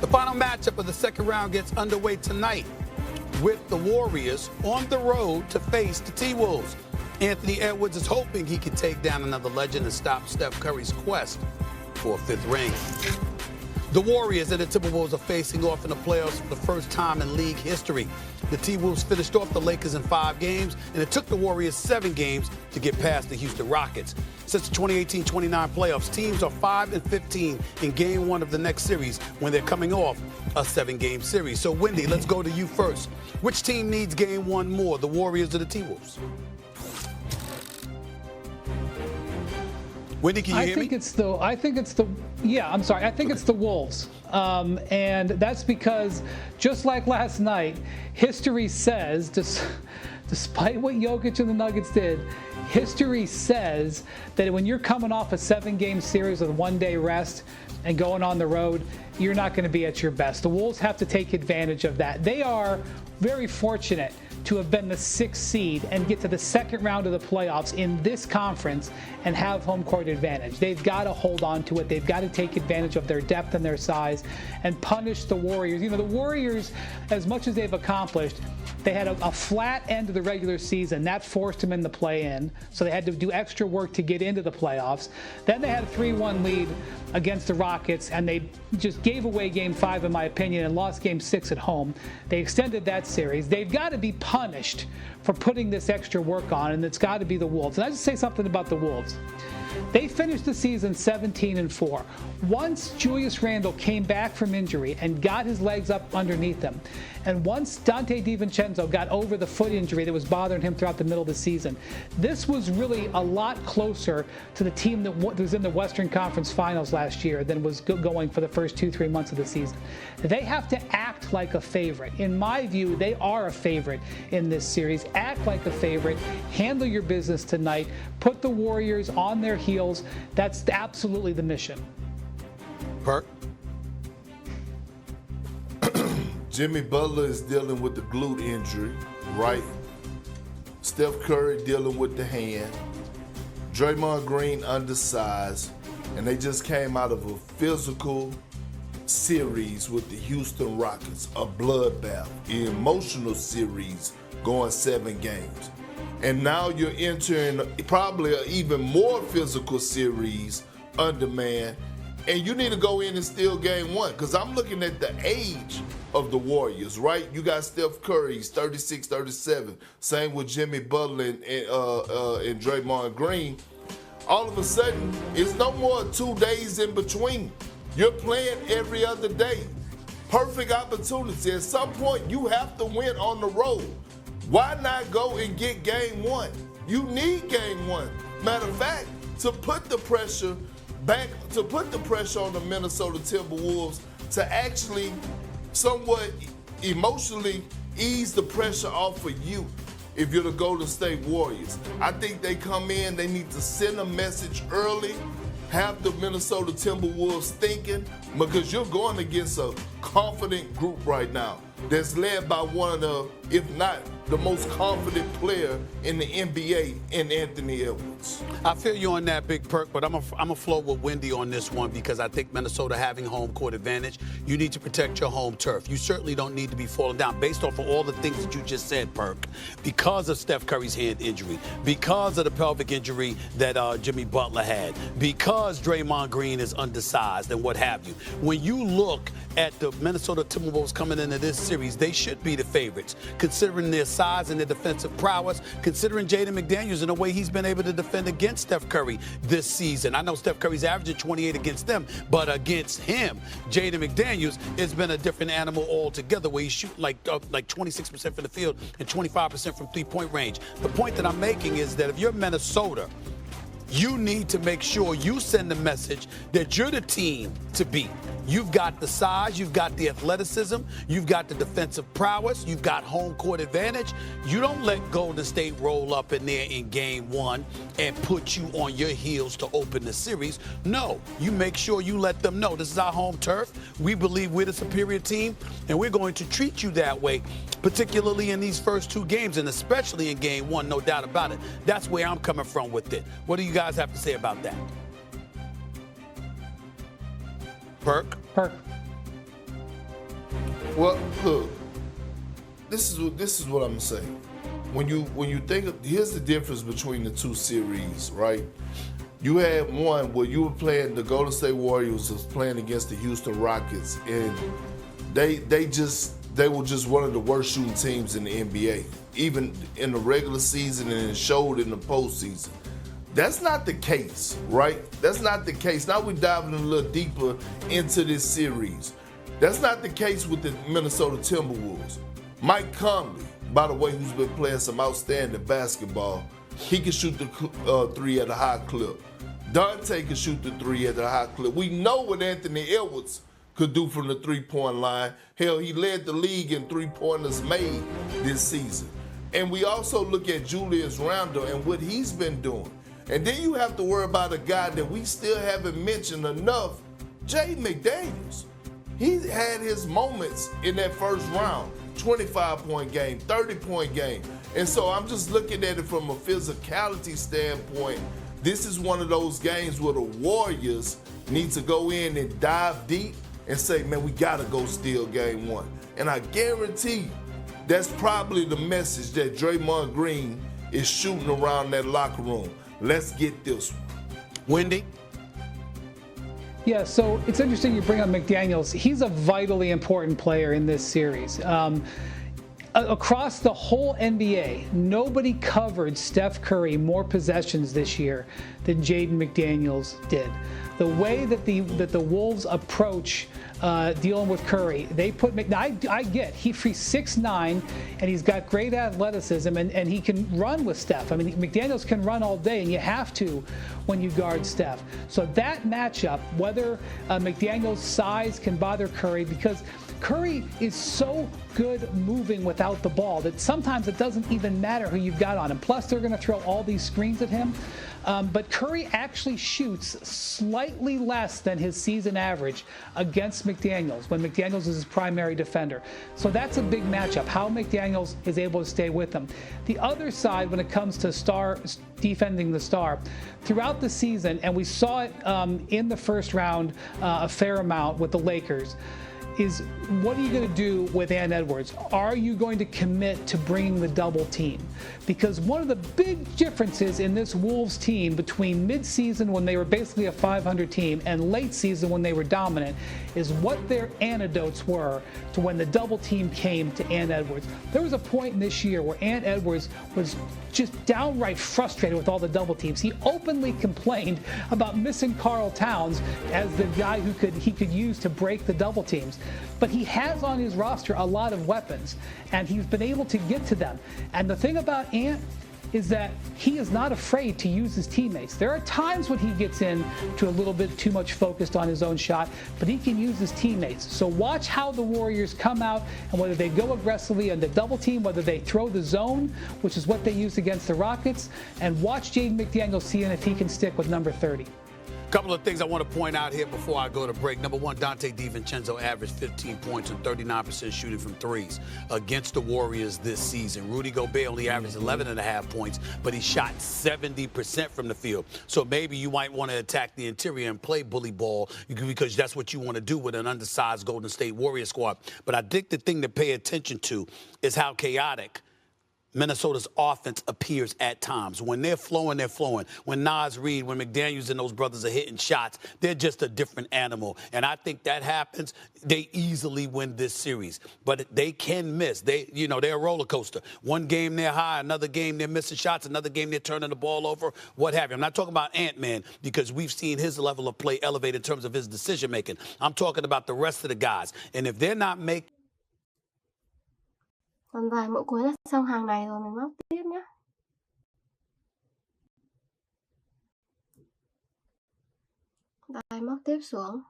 The final matchup of the second round gets underway tonight with the Warriors on the road to face the T-Wolves. Anthony Edwards is hoping he can take down another legend and stop Steph Curry's quest for a fifth ring. The Warriors and the Timberwolves are facing off in the playoffs for the first time in league history. The T-Wolves finished off the Lakers in 5 games, and it took the Warriors 7 games to get past the Houston Rockets. Since the 2018-29 playoffs, teams are 5-15 in Game 1 of the next series when they're coming off a 7-game series. So, Wendy, let's go to you first. Which team needs Game 1 more, the Warriors or the T-Wolves? Wendy, can you hear me? It's the Wolves. And that's because, just like last night, history says, despite what Jokic and the Nuggets did, history says that when you're coming off a 7-game series with 1-day rest and going on the road, you're not going to be at your best. The Wolves have to take advantage of that. They are very fortunate to have been the 6th seed and get to the second round of the playoffs in this conference and have home court advantage. They've got to hold on to it. They've got to take advantage of their depth and their size and punish the Warriors. You know, the Warriors, as much as they've accomplished, they had a flat end of the regular season. That forced them in the play-in, so they had to do extra work to get into the playoffs. Then they had a 3-1 lead against the Rockets, and they just gave away Game 5, in my opinion, and lost Game 6 at home. They extended that series. They've got to be punished for putting this extra work on, and it's got to be the Wolves. And I just say something about the Wolves. They finished the season 17-4. Once Julius Randle came back from injury and got his legs up underneath him, and once Dante DiVincenzo got over the foot injury that was bothering him throughout the middle of the season, this was really a lot closer to the team that was in the Western Conference Finals last year than was going for the first 2-3 months of the season. They have to act like a favorite. In my view, they are a favorite in this series. Act like a favorite. Handle your business tonight. Put the Warriors on their heels. That's absolutely the mission. Perk? Jimmy Butler is dealing with the glute injury, right? Steph Curry dealing with the hand. Draymond Green undersized. And they just came out of a physical series with the Houston Rockets, a bloodbath, an emotional series going 7 games. And now you're entering probably an even more physical series under man. And you need to go in and steal Game 1, because I'm looking at the age of the Warriors, right? You got Steph Curry, he's 36, 37. Same with Jimmy Butler and Draymond Green. All of a sudden, it's no more 2 days in between. You're playing every other day. Perfect opportunity. At some point, you have to win on the road. Why not go and get Game 1? You need Game 1. Matter of fact, to put the pressure on the Minnesota Timberwolves to actually somewhat emotionally ease the pressure off of you if you're the Golden State Warriors. I think they come in, they need to send a message early, have the Minnesota Timberwolves thinking, because you're going against a confident group right now that's led by one of the, if not the most confident player in the NBA in Anthony Edwards. I feel you on that, Big Perk, but I'm a flow with Wendy on this one, because I think Minnesota having home court advantage, you need to protect your home turf. You certainly don't need to be falling down based off of all the things that you just said, Perk, because of Steph Curry's hand injury, because of the pelvic injury that Jimmy Butler had, because Draymond Green is undersized and what have you. When you look at the Minnesota Timberwolves coming into this series, they should be the favorites, considering their size and their defensive prowess, considering Jaden McDaniels and the way he's been able to defend against Steph Curry this season. I know Steph Curry's averaging 28 against them, but against him, Jaden McDaniels, it's been a different animal altogether, where he's shooting like 26% from the field and 25% from three-point range. The point that I'm making is that if you're Minnesota, you need to make sure you send the message that you're the team to beat. You've got the size, you've got the athleticism, you've got the defensive prowess, you've got home court advantage. You don't let Golden State roll up in there in Game 1 and put you on your heels to open the series. No, you make sure you let them know this is our home turf. We believe we're the superior team, and we're going to treat you that way, particularly in these first 2 games, and especially in Game 1, no doubt about it. That's where I'm coming from with it. What do you guys have to say about that? Perk. Well, look, this is what I'm gonna say. When you think of, here's the difference between the two series, right? You had one where you were playing, the Golden State Warriors was playing against the Houston Rockets, and they were just one of the worst shooting teams in the NBA, even in the regular season, and it showed in the postseason. That's not the case, right? That's not the case. Now we're diving a little deeper into this series. That's not the case with the Minnesota Timberwolves. Mike Conley, by the way, who's been playing some outstanding basketball, he can shoot the three at a high clip. Dante can shoot the three at a high clip. We know what Anthony Edwards could do from the three-point line. Hell, he led the league in three-pointers made this season. And we also look at Julius Randle and what he's been doing. And then you have to worry about a guy that we still haven't mentioned enough, Jaden McDaniels. He had his moments in that first round, 25-point game, 30-point game. And so I'm just looking at it from a physicality standpoint. This is one of those games where the Warriors need to go in and dive deep and say, man, we got to go steal game one. And I guarantee you, that's probably the message that Draymond Green is shooting around that locker room. Let's get this one. Wendy? Yeah, so it's interesting you bring up McDaniels. He's a vitally important player in this series. Across the whole NBA, nobody covered Steph Curry more possessions this year than Jaden McDaniels did. The way that the Wolves approach dealing with Curry, they put I get he's 6'9", and he's got great athleticism, and he can run with Steph. I mean, McDaniels can run all day, and you have to when you guard Steph. So that matchup, whether McDaniels' size can bother Curry, because Curry is so good moving without the ball that sometimes it doesn't even matter who you've got on him. Plus, they're going to throw all these screens at him. But Curry actually shoots slightly less than his season average against McDaniels when McDaniels is his primary defender. So that's a big matchup, how McDaniels is able to stay with him. The other side, when it comes to defending the star, throughout the season, and we saw it in the first round a fair amount with the Lakers, is what are you going to do with Ant Edwards? Are you going to commit to bringing the double team? Because one of the big differences in this Wolves team between mid-season, when they were basically a 500 team, and late season when they were dominant, is what their antidotes were to when the double team came to Ant Edwards. There was a point in this year where Ant Edwards was just downright frustrated with all the double teams. He openly complained about missing Karl Towns as the guy he could use to break the double teams. But he has on his roster a lot of weapons, and he's been able to get to them. And the thing about Ant is that he is not afraid to use his teammates. There are times when he gets in to a little bit too much focused on his own shot, but he can use his teammates. So watch how the Warriors come out, and whether they go aggressively on the double team, whether they throw the zone, which is what they used against the Rockets, and watch Jaden McDaniels seeing if he can stick with number 30. Couple of things I want to point out here before I go to break. Number one, Dante DiVincenzo averaged 15 points and 39% shooting from threes against the Warriors this season. Rudy Gobert only averaged 11.5 points, but he shot 70% from the field. So maybe you might want to attack the interior and play bully ball because that's what you want to do with an undersized Golden State Warrior squad. But I think the thing to pay attention to is how chaotic Minnesota's offense appears at times. When they're flowing, they're flowing. When Naz Reid, when McDaniels and those brothers are hitting shots, they're just a different animal. And I think that happens, they easily win this series. But they can miss. They're a roller coaster. One game they're high, another game they're missing shots, another game they're turning the ball over, what have you. I'm not talking about Ant-Man because we've seen his level of play elevate in terms of his decision-making. I'm talking about the rest of the guys. And if they're not making Còn vài mẫu cuối là xong hàng này rồi mình móc tiếp nhé. Đây móc tiếp xuống.